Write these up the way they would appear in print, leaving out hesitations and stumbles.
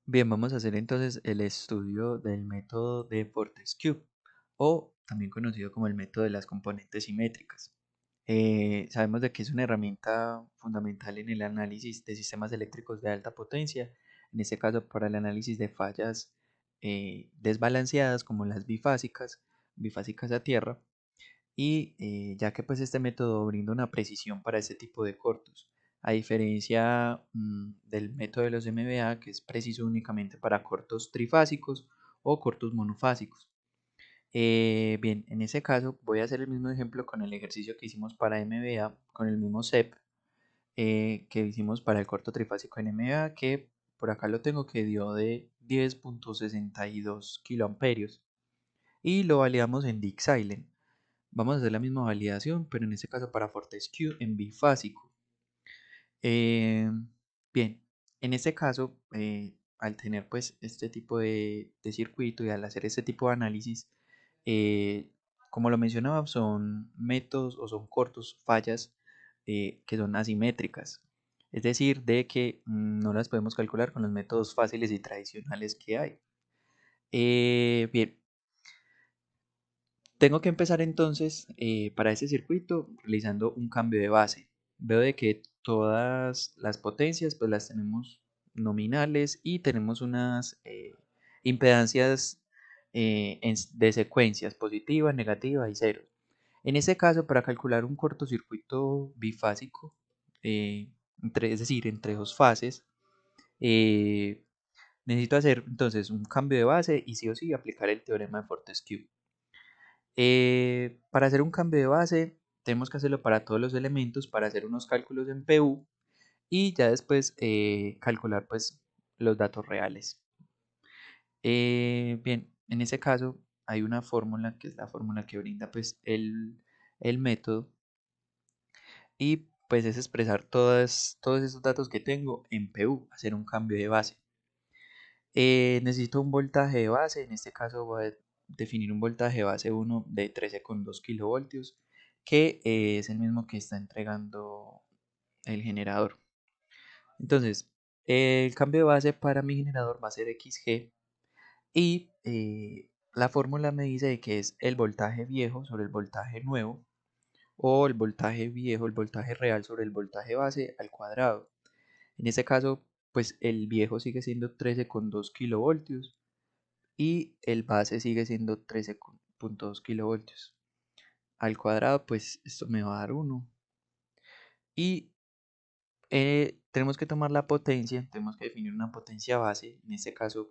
Bien, vamos a hacer entonces el estudio del método de Fortescue, o también conocido como el método de las componentes simétricas. Sabemos de que es una herramienta fundamental en el análisis de sistemas eléctricos de alta potencia, en este caso para el análisis de fallas desbalanceadas como las bifásicas a tierra, y ya que pues este método brinda una precisión para este tipo de cortos, a diferencia del método de los MBA, que es preciso únicamente para cortos trifásicos o cortos monofásicos. Bien, en ese caso voy a hacer el mismo ejemplo con el ejercicio que hicimos para MBA, con el mismo SEP que hicimos para el corto trifásico en MBA, que por acá lo tengo que dio de 10.62 kiloamperios y lo validamos en Dick Silent. Vamos a hacer la misma validación, pero en este caso para Fortescue en bifásico. Eh, bien, en este caso, al tener pues este tipo de circuito y al hacer este tipo de análisis, como lo mencionaba, son métodos o son cortos, fallas que son asimétricas. Es decir, de que no las podemos calcular con los métodos fáciles y tradicionales que hay. Bien, tengo que empezar entonces para este circuito realizando un cambio de base. Veo de que todas las potencias pues las tenemos nominales y tenemos unas impedancias de secuencias positiva, negativa y cero. En este caso, para calcular un cortocircuito bifásico, es decir, entre dos fases, eh, necesito hacer entonces un cambio de base y sí o sí aplicar el teorema de Fortescue. Para hacer un cambio de base, tenemos que hacerlo para todos los elementos, para hacer unos cálculos en PU y ya después calcular pues los datos reales. Bien, en ese caso hay una fórmula que es la fórmula que brinda pues el método y pues es expresar todos esos datos que tengo en PU, hacer un cambio de base. Necesito un voltaje de base, en este caso voy a definir un voltaje de base 1 de 13,2 kilovoltios, que es el mismo que está entregando el generador. Entonces, el cambio de base para mi generador va a ser XG y la fórmula me dice que es el voltaje viejo sobre el voltaje nuevo o el voltaje viejo, el voltaje real sobre el voltaje base al cuadrado. En este caso, pues el viejo sigue siendo 13,2 kilovoltios y el base sigue siendo 13,2 kilovoltios. Al cuadrado, pues esto me va a dar 1. Y tenemos que tomar la potencia, tenemos que definir una potencia base. En este caso,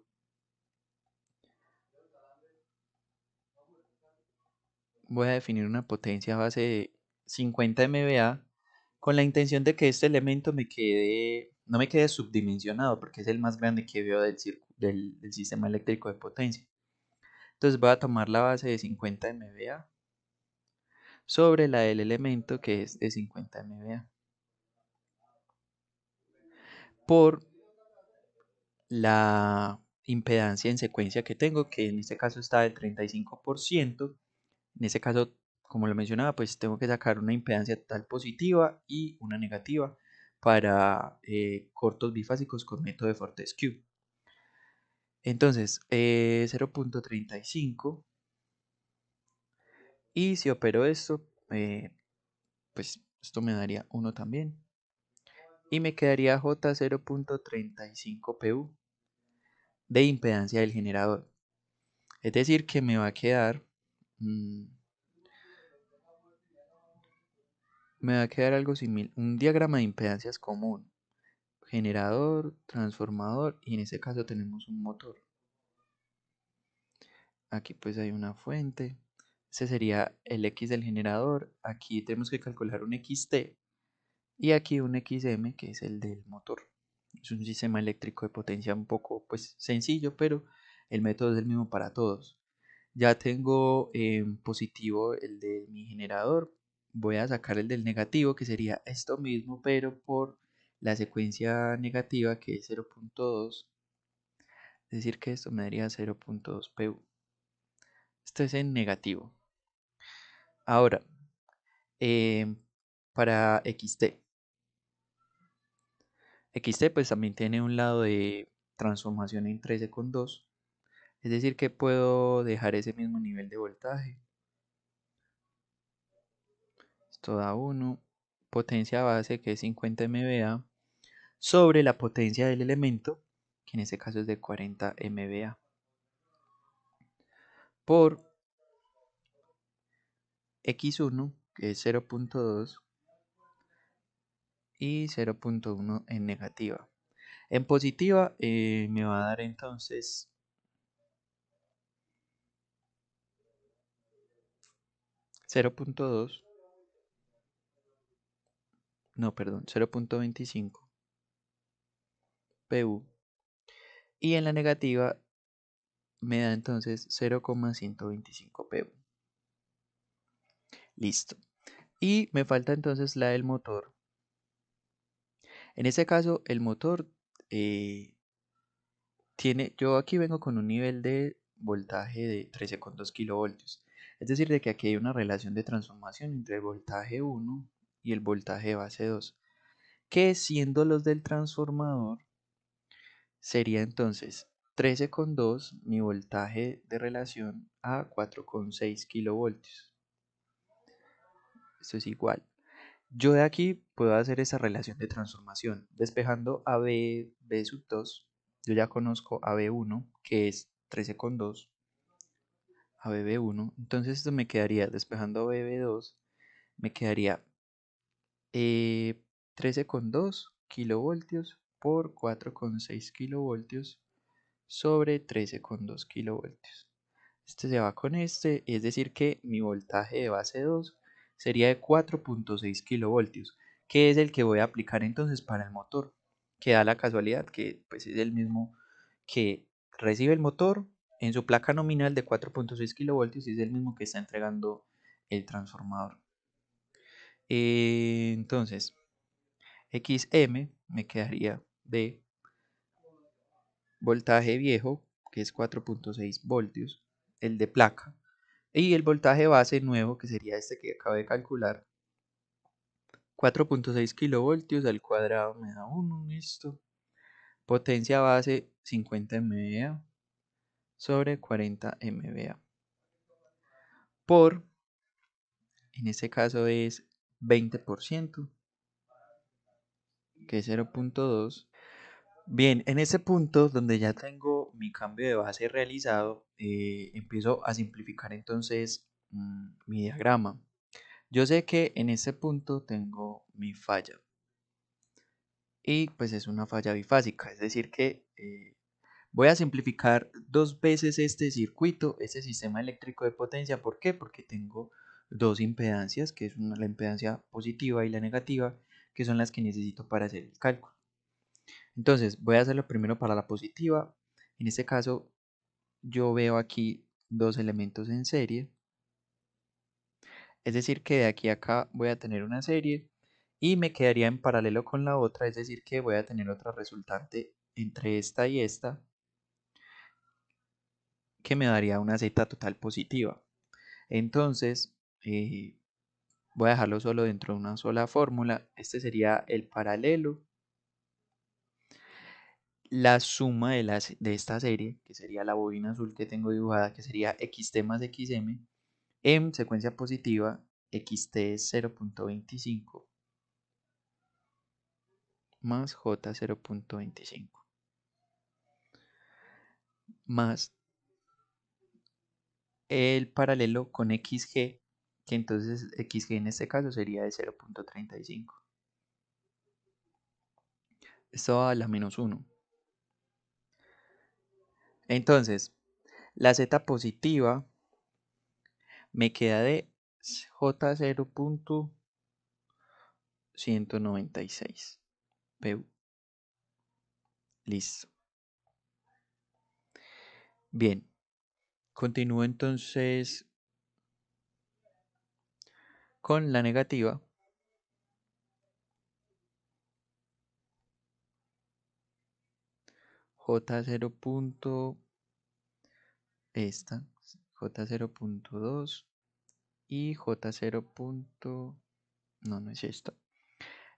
voy a definir una potencia base de 50 MVA con la intención de que este elemento no me quede subdimensionado porque es el más grande que veo del sistema eléctrico de potencia. Entonces voy a tomar la base de 50 MVA sobre la del elemento que es de 50 MVA por la impedancia en secuencia que tengo, que en este caso está del 35%. En este caso, como lo mencionaba, pues tengo que sacar una impedancia total positiva y una negativa para cortos bifásicos con método de Fortescue. Entonces, 0,35 y si opero esto, pues esto me daría 1 también. Y me quedaría J 0,35 PU de impedancia del generador. Es decir, que mm, me va a quedar algo similar, un diagrama de impedancias común. Generador, transformador y en este caso tenemos un motor. Aquí pues hay una fuente. Ese sería el X del generador. Aquí tenemos que calcular un XT y aquí un XM que es el del motor. Es un sistema eléctrico de potencia un poco pues sencillo, pero el método es el mismo para todos. Ya tengo en positivo el de mi generador. Voy a sacar el del negativo, que sería esto mismo, pero por la secuencia negativa, que es 0,2. Es decir, que esto me daría 0,2 PU. Esto es en negativo. Ahora, em, para XT. XT pues también tiene un lado transformación en 13,2. Es decir, que puedo dejar ese mismo nivel de voltaje. Esto da 1. Potencia base, que es 50 MVA, sobre la potencia del elemento, que en este caso es de 40 MVA, por X1, que es 0,2, y 0,1 en negativa. En positiva me va a dar entonces 0,2, no, perdón, 0,25 PU, y en la negativa me da entonces 0,125 PU. Listo. Y me falta entonces la del motor. En este caso, el motor yo aquí vengo con un nivel de voltaje de 13,2 kilovoltios. Es decir, de que aquí hay una relación de transformación entre el voltaje 1 y el voltaje base 2, que siendo los del transformador, sería entonces 13,2 mi voltaje de relación a 4,6 kilovoltios. Esto es igual. Yo de aquí puedo hacer esa relación de transformación, despejando a B sub 2. Yo ya conozco a B1, que es 13,2, a BB1. Entonces esto me quedaría, despejando a BB2, me quedaría 13,2 kilovoltios por 4,6 kilovoltios sobre 13,2 kilovoltios. Este se va con este, es decir que mi voltaje de base 2 sería de 4,6 kilovoltios, que es el que voy a aplicar entonces para el motor, que da la casualidad que pues es el mismo que recibe el motor en su placa nominal de 4,6 kilovoltios y es el mismo que está entregando el transformador. Entonces, XM me quedaría de voltaje viejo, que es 4,6 voltios, el de placa, y el voltaje base nuevo, que sería este que acabo de calcular, 4,6 kilovoltios al cuadrado me da 1, listo. Potencia base 50 MVA sobre 40 MVA por, en este caso es 20%, que es 0,2. Bien, en ese punto donde ya tengo mi cambio de base realizado, empiezo a simplificar entonces mi diagrama. Yo sé que en ese punto tengo mi falla y pues es una falla bifásica, es decir que voy a simplificar dos veces este circuito, este sistema eléctrico de potencia. ¿Por qué? Porque tengo dos impedancias, que es la impedancia positiva y la negativa, que son las que necesito para hacer el cálculo. Entonces voy a hacerlo primero para la positiva. En este caso yo veo aquí dos elementos en serie, es decir que de aquí a acá voy a tener una serie y me quedaría en paralelo con la otra, es decir que voy a tener otra resultante entre esta y esta, que me daría una Z total positiva. Entonces voy a dejarlo solo dentro de una sola fórmula. Este sería el paralelo, la suma de esta serie, que sería la bobina azul que tengo dibujada, que sería XT más XM, en secuencia positiva. XT es 0,25 más J 0,25 más el paralelo con XG, que entonces XG en este caso sería de 0,35. Esto va a la menos 1. Entonces, la Z positiva me queda de J 0,196 PU. Listo. Bien, continúo entonces con la negativa. J 0. Esta, J 0,2 y J 0. No, no es esto.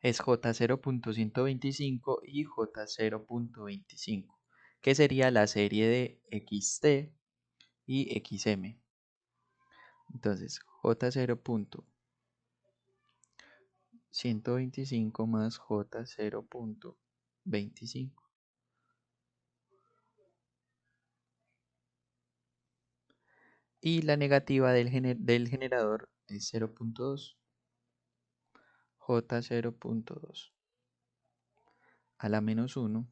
Es J 0,125 y J 0,25, que sería la serie de xt y xm. Entonces, J0.125 más J0.25. Y la negativa del generador es 0.2, J0.2 a la menos 1.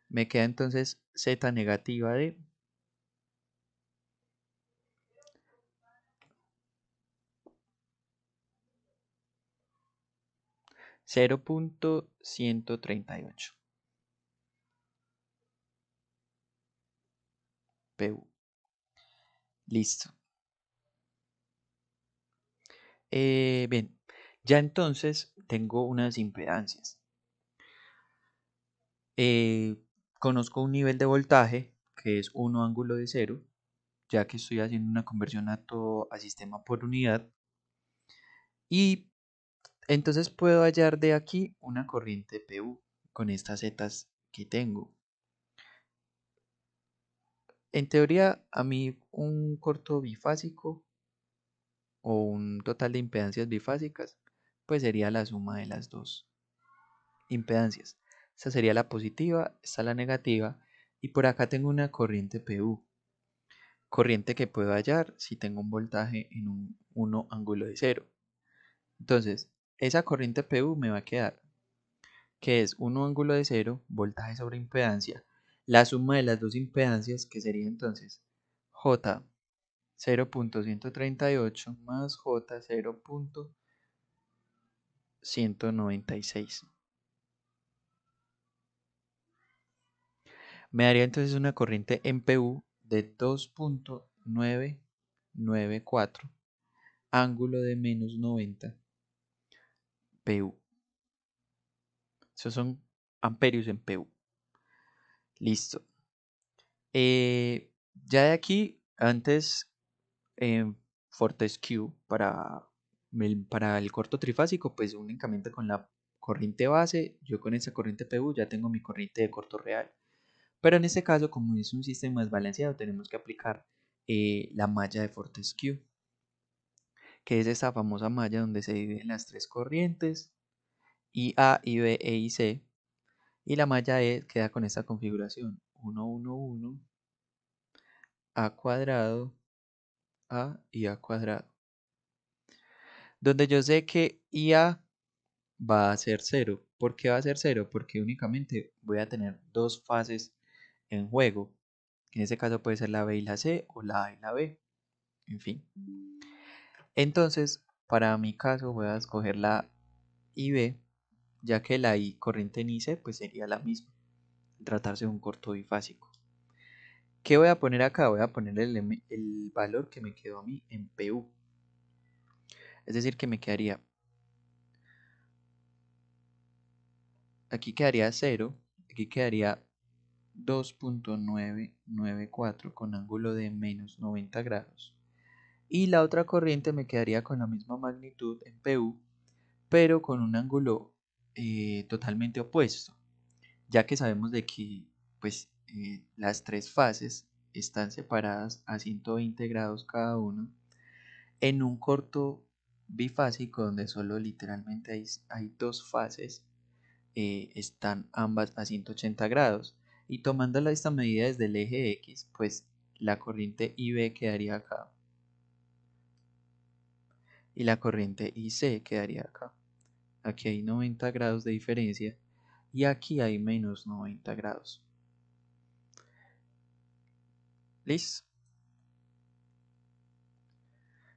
Me queda entonces Z negativa de 0.138 PU. Listo. Bien, ya entonces tengo unas impedancias. Eh, Conozco un nivel de voltaje que es 1 ángulo de 0, ya que estoy haciendo una conversión a sistema por unidad. Y entonces puedo hallar de aquí una corriente PU con estas zetas que tengo. En teoría, a mí un corto bifásico o un total de impedancias bifásicas, pues sería la suma de las dos impedancias. Esta sería la positiva, esta la negativa, y por acá tengo una corriente PU. Corriente que puedo hallar si tengo un voltaje en un 1 ángulo de 0. Entonces, esa corriente PU me va a quedar que es 1 ángulo de 0, voltaje sobre impedancia, la suma de las dos impedancias, que sería entonces J 0.138 más J 0.196. Me daría entonces una corriente en PU de 2.994, ángulo de menos 90 PU. Esos son amperios en PU. Listo. Ya de aquí, antes Fortescue para el corto trifásico, pues únicamente con la corriente base, yo con esa corriente PU ya tengo mi corriente de corto real. Pero en este caso, como es un sistema desbalanceado, tenemos que aplicar la malla de Fortescue, que es esta famosa malla donde se dividen las tres corrientes, IA, IB e IC, y la malla E queda con esta configuración, 1, 1, 1, A cuadrado, A y A cuadrado. Donde yo sé que IA va a ser 0. ¿Por qué va a ser 0? Porque únicamente voy a tener dos fases en juego. En ese caso puede ser la B y la C o la A y la B. En fin. Entonces, para mi caso voy a escoger la IB, ya que la I corriente en IC pues sería la misma. Tratarse de un corto bifásico. ¿Qué voy a poner acá? Voy a poner el valor que me quedó a mí en PU. Es decir, que me quedaría... Aquí quedaría 0. Aquí quedaría 2.994 con ángulo de menos 90 grados. Y la otra corriente me quedaría con la misma magnitud en PU, pero con un ángulo totalmente opuesto, ya que sabemos de que pues, las tres fases están separadas a 120 grados cada uno en un corto bifásico donde solo literalmente hay dos fases, están ambas a 180 grados. Y tomando esta medida desde el eje X, pues la corriente IB quedaría acá y la corriente IC quedaría acá. Aquí hay 90 grados de diferencia y aquí hay menos 90 grados. ¿Listo?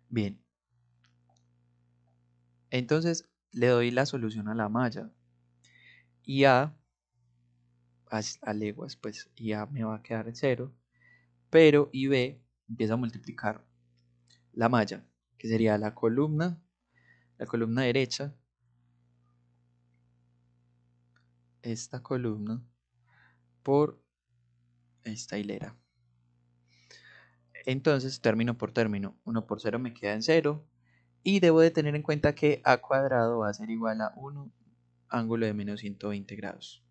Bien. Entonces le doy la solución a la malla. Y a leguas, pues A me va a quedar en 0. Pero IB empieza a multiplicar la malla, que sería la columna derecha, esta columna, por esta hilera. Entonces, término por término, 1 por 0 me queda en 0. Y debo de tener en cuenta que A cuadrado va a ser igual a 1 ángulo de menos 120 grados.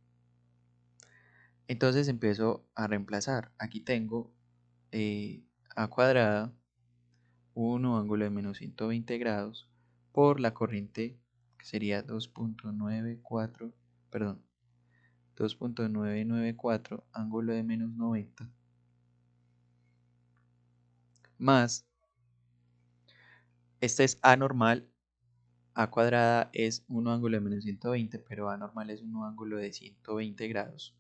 Entonces empiezo a reemplazar. Aquí tengo a cuadrada 1 ángulo de menos 120 grados por la corriente que sería 2.94, perdón, 2.994 ángulo de menos 90 más, este es A normal, A cuadrada es 1 ángulo de menos 120, pero A normal es 1 ángulo de 120 grados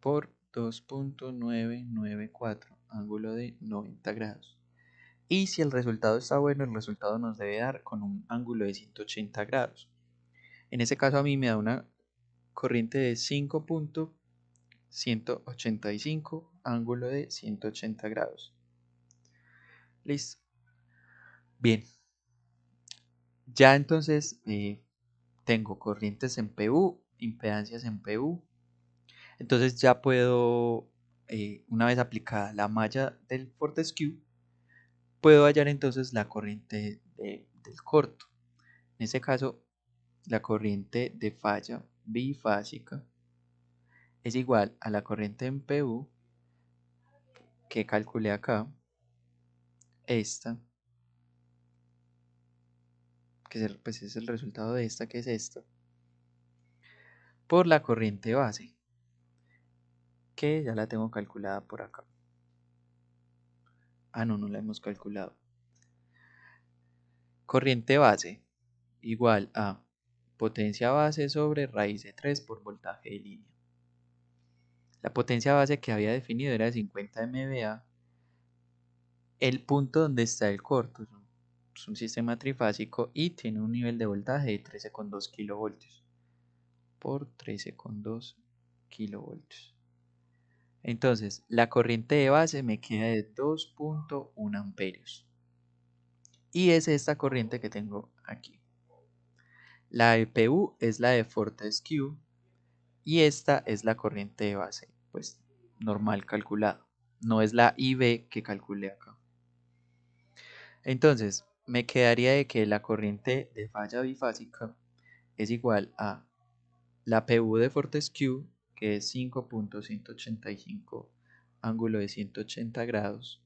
por 2.994 ángulo de 90 grados. Y si el resultado está bueno, el resultado nos debe dar con un ángulo de 180 grados. En ese caso a mí me da una corriente de 5.185 ángulo de 180 grados. Listo. Bien, ya entonces tengo corrientes en PU, impedancias en PU. Entonces ya puedo, una vez aplicada la malla del Fortescue, puedo hallar entonces la corriente del corto. En ese caso, la corriente de falla bifásica es igual a la corriente en PU que calculé acá, esta, que pues es el resultado de esta, que es esta, por la corriente base, que ya la tengo calculada por acá. Ah, no, no la hemos calculado. Corriente base igual a potencia base sobre raíz de 3 por voltaje de línea. La potencia base que había definido era de 50 MVA. El punto donde está el corto es un sistema trifásico y tiene un nivel de voltaje de 13,2 kilovoltios por 13,2 kilovoltios. Entonces, la corriente de base me queda de 2.1 amperios. Y es esta corriente que tengo aquí. La EPU es la de Fortescue y esta es la corriente de base, pues normal calculado. No es la IB que calculé acá. Entonces, me quedaría de que la corriente de falla bifásica es igual a la PU de Fortescue, que es 5.185 ángulo de 180 grados,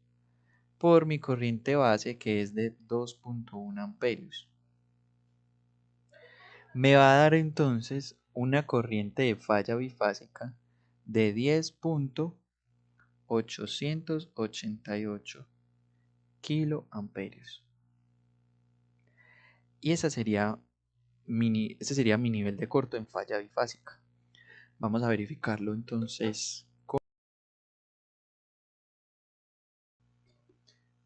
por mi corriente base, que es de 2.1 amperios. Me va a dar entonces una corriente de falla bifásica de 10.888 kiloamperios. Y ese sería mi nivel de corto en falla bifásica. Vamos a verificarlo entonces.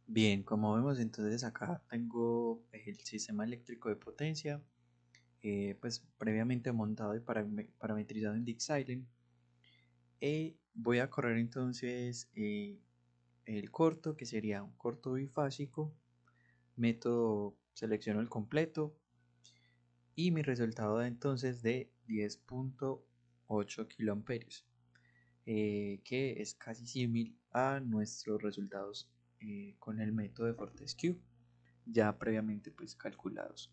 Bien, como vemos entonces acá tengo el sistema eléctrico de potencia, pues previamente montado y parametrizado en DeepSilent. Voy a correr entonces el corto, que sería un corto bifásico. Método, selecciono el completo y mi resultado da entonces de 10.8 kiloamperios, que es casi similar a nuestros resultados con el método de Fortescue, ya previamente pues calculados.